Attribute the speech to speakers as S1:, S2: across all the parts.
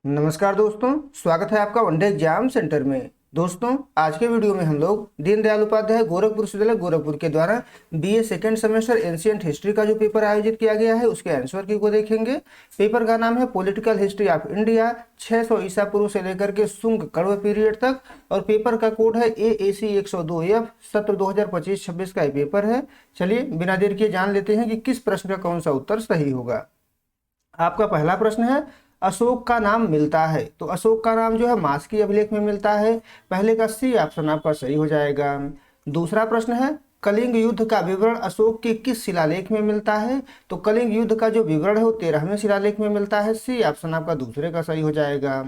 S1: नमस्कार दोस्तों, स्वागत है आपका वनडे एग्जाम सेंटर में। दोस्तों, आज के वीडियो में हम लोग दीनदयाल उपाध्याय गोरखपुर विश्वविद्यालय गोरखपुर के द्वारा BA second semester ancient history का जो पेपर आयोजित किया गया है उसके आंसर की को देखेंगे। पेपर का नाम है पॉलिटिकल हिस्ट्री ऑफ इंडिया, 600 ईसा पूर्व से लेकर के शुंग कण्व पीरियड तक, और पेपर का कोड है AAC 102F। सत्र 2025-26 का ये पेपर है। चलिए बिना देर किए जान लेते हैं कि किस प्रश्न का कौन सा उत्तर सही होगा। आपका पहला प्रश्न है, अशोक का नाम मिलता है। तो अशोक का नाम जो है मास्की अभिलेख में मिलता है। पहले का सी ऑप्शन आपका सही हो जाएगा। दूसरा प्रश्न है, कलिंग युद्ध का विवरण अशोक के किस शिलालेख में मिलता है। तो कलिंग युद्ध का जो विवरण है वो 13वें शिलालेख में मिलता है। सी ऑप्शन आपका दूसरे का सही हो जाएगा।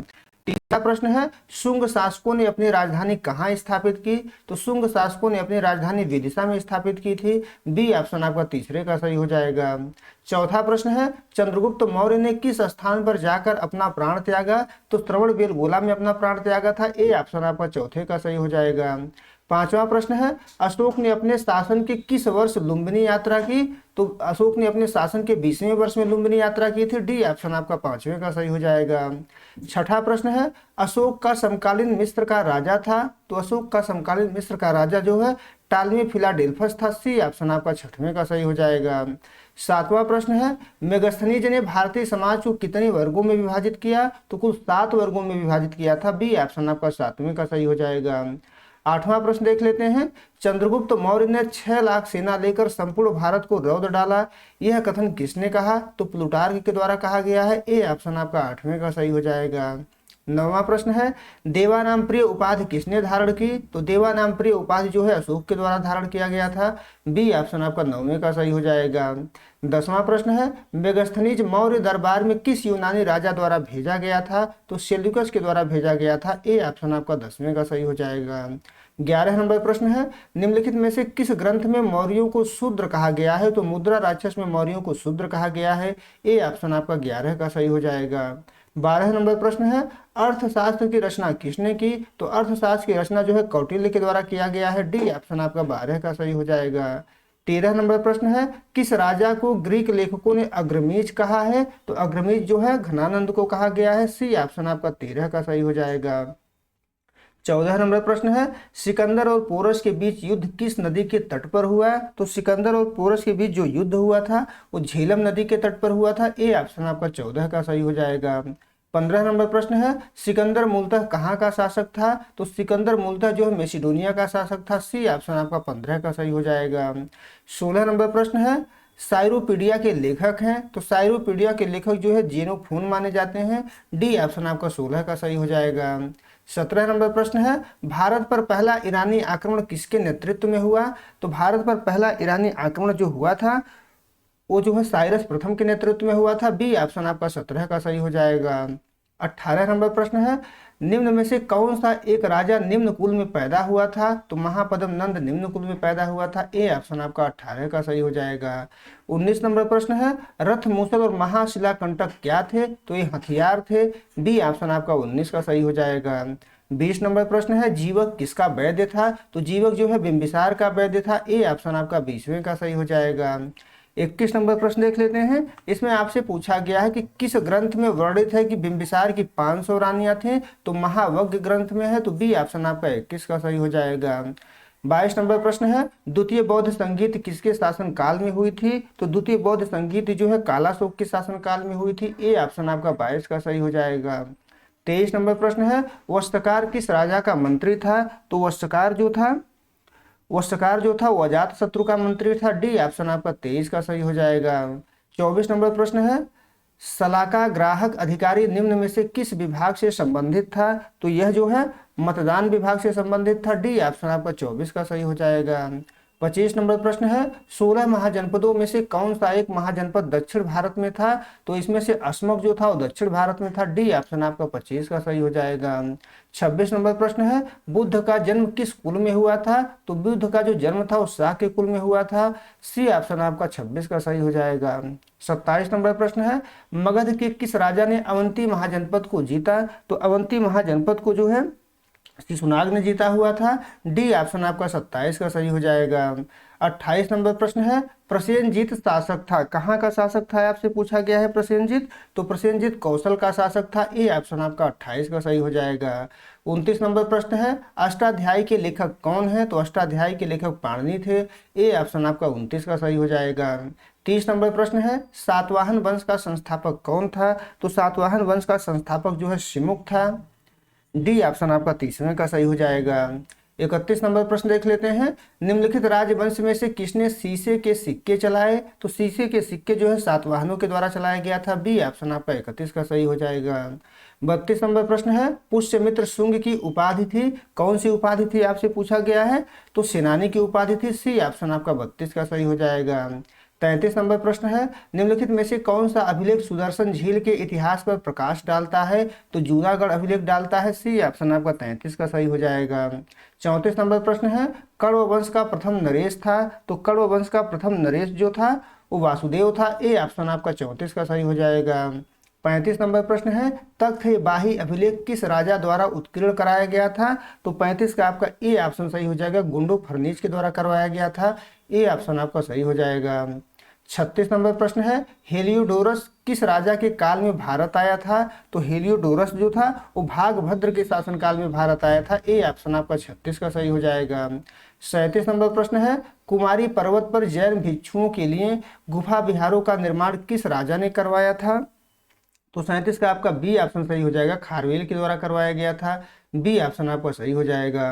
S1: तीसरा प्रश्न है, शुंग शासकों ने अपनी राजधानी कहाँ स्थापित की। तो शुंग शासकों ने अपनी राजधानी विदिशा में स्थापित की थी। बी ऑप्शन आपका तीसरे का सही हो जाएगा। चौथा प्रश्न है, चंद्रगुप्त मौर्य ने किस स्थान पर जाकर अपना प्राण त्यागा। तो श्रवणबेलगोला में अपना प्राण त्यागा था। ए ऑप्शन आपका चौथे का सही हो जाएगा। पांचवा प्रश्न है, अशोक ने अपने शासन के किस वर्ष लुम्बिनी यात्रा की। तो अशोक ने अपने शासन के 20वें वर्ष में लुम्बिनी यात्रा की थी। डी ऑप्शन आपका पांचवें का सही हो जाएगा। छठा प्रश्न है, अशोक का समकालीन मिस्र का राजा था। तो अशोक का समकालीन मिस्र का राजा जो है टालमी फिलाडेल्फस था। सी ऑप्शन आपका छठवें का सही हो जाएगा। सातवां प्रश्न है, मेगस्थनीज ने भारतीय समाज को कितने वर्गों में विभाजित किया। तो कुल 7 वर्गों में विभाजित किया था। बी ऑप्शन आपका सातवें का सही हो जाएगा। आठवां प्रश्न देख लेते हैं, चंद्रगुप्त मौर्य ने 6 लाख सेना लेकर संपूर्ण भारत को रौंद डाला, यह कथन किसने कहा। तो प्लूटार्क के द्वारा कहा गया है। ए ऑप्शन आपका आठवें का सही हो जाएगा। नौवां प्रश्न है, देवानाम प्रिय उपाधि किसने धारण की। तो देवानाम प्रिय उपाधि जो है अशोक के द्वारा धारण किया गया था। बी ऑप्शन आपका 9वें का सही हो जाएगा। 10वां प्रश्न है, मेगस्थनीज मौर्य दरबार में किस यूनानी राजा द्वारा भेजा गया था। तो सेल्यूकस के द्वारा भेजा गया था। ए ऑप्शन आपका 10वें का सही हो जाएगा। 11 नंबर प्रश्न है, निम्नलिखित में से किस ग्रंथ में मौर्यों को शूद्र कहा गया है। तो मुद्रा राक्षस में मौर्यों को शूद्र कहा गया है। ए ऑप्शन आपका 11 का सही हो जाएगा। 12 नंबर प्रश्न है, अर्थशास्त्र की रचना किसने की। तो अर्थशास्त्र की रचना जो है कौटिल्य के द्वारा किया गया है। डी ऑप्शन आपका 12 का सही हो जाएगा। 13 नंबर प्रश्न है, किस राजा को ग्रीक लेखकों ने अग्रमीज कहा है। तो अग्रमीज जो है घनानंद को कहा गया है। सी ऑप्शन आपका 13 का सही हो जाएगा। 14 नंबर प्रश्न है, सिकंदर और पोरस के बीच युद्ध किस नदी के तट पर हुआ। तो सिकंदर और पोरस के बीच जो युद्ध हुआ था वो झेलम नदी के तट पर हुआ था। ए ऑप्शन आपका 14 का सही हो जाएगा। 15 नंबर प्रश्न है, सिकंदर मूलतः कहाँ का शासक था। तो सिकंदर मूलतः जो है मैसिडोनिया का शासक था। सी ऑप्शन आपका 15 का सही हो जाएगा। 16 नंबर प्रश्न है, साइरोपीडिया के लेखक हैं। तो साइरोपीडिया के लेखक जो है जेनोफोन माने जाते हैं। डी ऑप्शन आपका 16 का सही हो जाएगा। 17 नंबर प्रश्न है, भारत पर पहला ईरानी आक्रमण किसके नेतृत्व में हुआ। तो भारत पर पहला ईरानी आक्रमण जो हुआ था वो जो है साइरस प्रथम के नेतृत्व में हुआ था। बी ऑप्शन आपका 17 का सही हो जाएगा। 18 नंबर प्रश्न है, निम्न में से कौन सा एक राजा निम्न कुल में पैदा हुआ था। तो महापद्म नंद निम्न कुल में पैदा हुआ था। ए ऑप्शन आपका 18 का सही हो जाएगा। 19 नंबर प्रश्न है, रथ मूसल और महाशिलाकंटक क्या थे। तो ये हथियार थे। बी ऑप्शन आपका 19 का सही हो जाएगा। 20 नंबर प्रश्न है, जीवक किसका वैद्य था। तो जीवक जो है बिंबिसार का वैद्य था। ए ऑप्शन आपका 20वें का सही हो जाएगा। 21 नंबर प्रश्न देख लेते हैं। इसमें आपसे पूछा गया है कि किस ग्रंथ में वर्णित है कि बिंबिसार की 500 रानियां थी। तो महावज्ञ ग्रंथ में है। तो बी ऑप्शन आपका 21 का सही हो जाएगा। 22 नंबर प्रश्न है, द्वितीय बौद्ध संगीत किसके शासन काल में हुई थी। तो द्वितीय बौद्ध संगीत जो है कालाशोक के शासन काल में हुई थी। ए ऑप्शन आपका 22 का सही हो जाएगा। 23 नंबर प्रश्न है, वस्त्रकार किस राजा का मंत्री था। तो वस्त्रकार जो था वो अजात शत्रु का मंत्री था। डी ऑप्शन आपका 23 का सही हो जाएगा। 24 नंबर प्रश्न है, सलाका ग्राहक अधिकारी निम्न में से किस विभाग से संबंधित था। तो यह जो है मतदान विभाग से संबंधित था। डी ऑप्शन आपका 24 का सही हो जाएगा। 25 नंबर प्रश्न है, 16 महाजनपदों में से कौन सा एक महाजनपद दक्षिण भारत में था। तो इसमें से अस्मक जो था वो दक्षिण भारत में था। डी ऑप्शन आपका 25 का सही हो जाएगा। 26 नंबर प्रश्न है, बुद्ध का जन्म किस कुल में हुआ था। तो बुद्ध का जो जन्म था वो शाह के कुल में हुआ था। सी ऑप्शन आपका 26 का सही हो जाएगा। 27 नंबर प्रश्न है, मगध के किस राजा ने अवंती महाजनपद को जीता। तो अवंती महाजनपद को जो है शिशुनाग ने जीता हुआ था। डी ऑप्शन आपका 27 का सही हो जाएगा। 28 नंबर प्रश्न है, प्रसेनजीत शासक था, कहाँ का शासक था आपसे पूछा गया है प्रसेनजीत, तो प्रसेनजीत कौशल का शासक था। ए ऑप्शन आपका 28 का सही हो जाएगा। 29 नंबर प्रश्न है, अष्टाध्यायी के लेखक कौन है, तो अष्टाध्यायी के लेखक पाणिनि थे। ए ऑप्शन आपका 29 का सही हो जाएगा। 30 नंबर प्रश्न है, सातवाहन वंश का संस्थापक कौन था, तो सातवाहन वंश का संस्थापक जो है शिमुक था। डी ऑप्शन आपका 30वें का सही हो जाएगा। 31 नंबर प्रश्न देख लेते हैं, निम्नलिखित राजवंश में से किसने शीशे के सिक्के चलाए, तो शीशे के सिक्के जो है सातवाहनों के द्वारा चलाया गया था। बी ऑप्शन आपका 31 का सही हो जाएगा। 32 नंबर प्रश्न है, पुष्यमित्र शुंग की उपाधि थी, कौन सी उपाधि थी आपसे पूछा गया है, तो सेनानी की उपाधि थी। सी ऑप्शन आपका 32 का सही हो जाएगा। 33 नंबर प्रश्न है, निम्नलिखित में से कौन सा अभिलेख सुदर्शन झील के इतिहास पर प्रकाश डालता है, तो जूनागढ़ अभिलेख डालता है। सी ऑप्शन आपका 33 का सही हो जाएगा। 34 नंबर प्रश्न है, कण्व वंश का प्रथम नरेश था, तो कण्व वंश का प्रथम नरेश जो था वो वासुदेव था। ए ऑप्शन आपका 34 का सही हो जाएगा। 35 नंबर प्रश्न है, तख्त बाही अभिलेख किस राजा द्वारा उत्कीर्ण कराया गया था, तो 35 का आपका ए ऑप्शन सही हो जाएगा, गुंडू फर्नीच के द्वारा करवाया गया था। ए ऑप्शन आपका सही हो जाएगा। 36 नंबर प्रश्न है, हेलियोडोरस किस राजा के काल में भारत आया था, तो हेलियोडोरस जो था वो भागभद्र के शासनकाल में भारत आया था। ए ऑप्शन आपका 36 का सही हो जाएगा। 37 नंबर प्रश्न है, कुमारी पर्वत पर जैन भिक्षुओं के लिए गुफा विहारों का निर्माण किस राजा ने करवाया था, तो 37 का आपका बी ऑप्शन सही हो जाएगा, खारवेल के द्वारा करवाया गया था। बी ऑप्शन आपका सही हो जाएगा।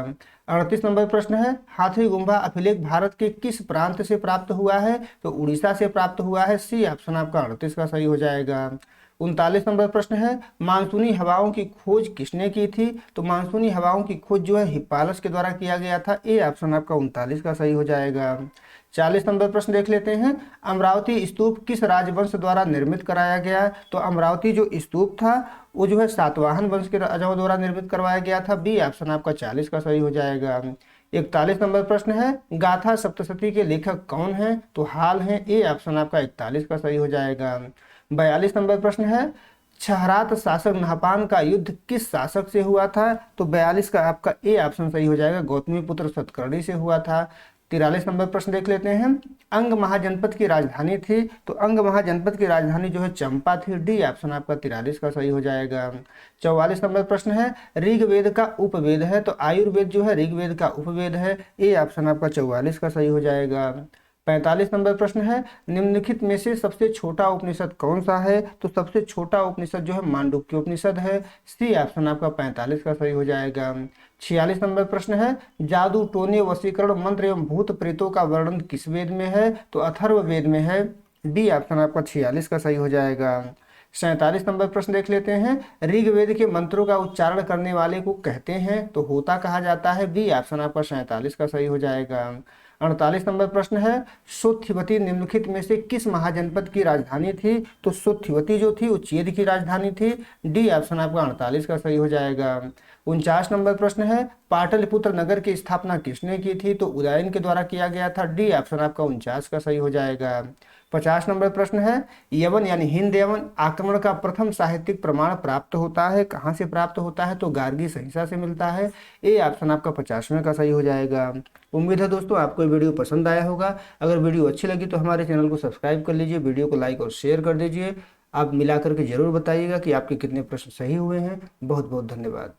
S1: 38 नंबर प्रश्न है, हाथी गुम्बा अभिलेख भारत के किस प्रांत से प्राप्त हुआ है, तो उड़ीसा से प्राप्त हुआ है। सी ऑप्शन आपका 38 का सही हो जाएगा। 39 नंबर प्रश्न है, मानसूनी हवाओं की खोज किसने की थी, तो मानसूनी हवाओं की खोज जो है हिप्पालस के द्वारा किया गया था। ए ऑप्शन आपका 39 का सही हो जाएगा। 40 नंबर प्रश्न देख लेते हैं, अमरावती स्तूप किस राजवंश द्वारा निर्मित कराया गया, तो अमरावती जो स्तूप था वो जो है सातवाहन वंश के राजाओं द्वारा निर्मित करवाया गया था। बी ऑप्शन आपका 40 का सही हो जाएगा। 41 नंबर प्रश्न है, गाथा सप्तशती के लेखक कौन है, तो हाल है। ए ऑप्शन आपका 41 का सही हो जाएगा। 42 नंबर प्रश्न है, छहरात शासक नहपान का युद्ध किस शासक से हुआ था, तो 42 का आपका ए ऑप्शन सही हो जाएगा, गौतमी पुत्र सतकर्णी से हुआ था। 43 नंबर प्रश्न देख लेते हैं, अंग महाजनपद की राजधानी थी, तो अंग महाजनपद की राजधानी जो है चंपा थी। डी ऑप्शन आपका 43 का सही हो जाएगा। 44 नंबर प्रश्न है, ऋग्वेद का उपवेद है, तो आयुर्वेद जो है ऋग्वेद का उपवेद है। ए ऑप्शन आपका 44 का सही हो जाएगा। 45 नंबर प्रश्न है, निम्नलिखित में से सबसे छोटा उपनिषद कौन सा है, तो सबसे छोटा उपनिषद जो है मांडुक्य उपनिषद है। सी ऑप्शन आपका 45 का सही हो जाएगा। 46 नंबर प्रश्न है, जादू टोने वशीकरण मंत्र एवं भूत प्रेतों का वर्णन किस वेद में है, तो अथर्व वेद में है। डी ऑप्शन आपका 46 का सही हो जाएगा। 47 नंबर प्रश्न देख लेते हैं, ऋग्वेद के मंत्रों का उच्चारण करने वाले को कहते हैं, तो होता कहा जाता है। बी ऑप्शन आपका 47 का सही हो जाएगा। 48 नंबर प्रश्न है, सुथिवती निम्नलिखित में से किस महाजनपद की राजधानी थी, तो सुथिवती जो थी उच्चेद की राजधानी थी। डी ऑप्शन आपका 48 का सही हो जाएगा। 49 नंबर प्रश्न है, पाटलिपुत्र नगर की स्थापना किसने की थी, तो उदयन के द्वारा किया गया था। डी ऑप्शन आपका 49 का सही हो जाएगा। 50 नंबर प्रश्न है, यवन यानी हिंद यवन आक्रमण का प्रथम साहित्यिक प्रमाण प्राप्त होता है, कहाँ से प्राप्त होता है, तो गार्गी संहिता से मिलता है। ए ऑप्शन आपका 50वें का सही हो जाएगा। उम्मीद है दोस्तों आपको ये वीडियो पसंद आया होगा। अगर वीडियो अच्छी लगी तो हमारे चैनल को सब्सक्राइब कर लीजिए, वीडियो को लाइक और शेयर कर दीजिए। आप मिला करके जरूर बताइएगा कि आपके कितने प्रश्न सही हुए हैं। बहुत बहुत धन्यवाद।